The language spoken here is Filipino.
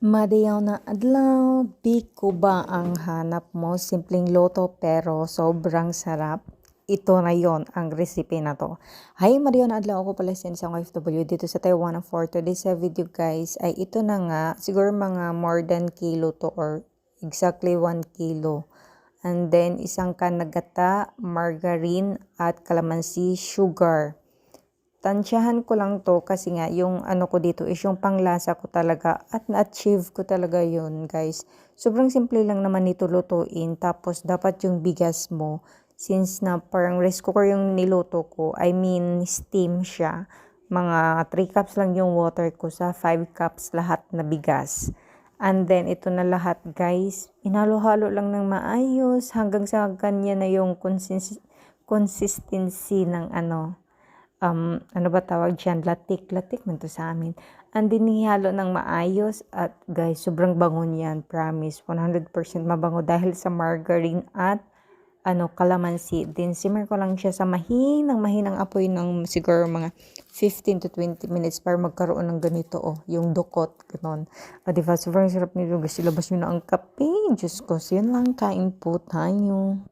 Madayaw na adlaw, biko ba ang hanap mo? Simpleng loto pero sobrang sarap. Ito na yon ang recipe na to. Hi, madayaw na adlaw. Ako pala si isang OFW dito sa Taiwan. For today's video guys ay ito na nga. Siguro mga more than kilo to or exactly 1 kilo. And then isang can na gata, margarine at calamansi sugar. Tansyahan ko lang to kasi nga yung ano ko dito is yung panglasa ko talaga at na-achieve ko talaga yun guys. Sobrang simple lang naman nito lutuin tapos dapat yung bigas mo since na parang rice cooker yung niluto ko, I mean steam siya. Mga 3 cups lang yung water ko sa 5 cups lahat na bigas. And then ito na lahat guys, inhalo-halo lang ng maayos hanggang sa kanya na yung consistency ng ano ba tawag dyan, latik man to sa amin. And dinihalo ng maayos at guys, sobrang bango niyan, promise, 100% mabango dahil sa margarine at calamansi. Then simmer ko lang siya sa mahinang apoy ng siguro mga 15 to 20 minutes para magkaroon ng ganito yung dukot, gano'n. Diba, sobrang sarap nito guys, ilabas nyo na ang kape, Diyos ko, so yun lang, kain po tayo.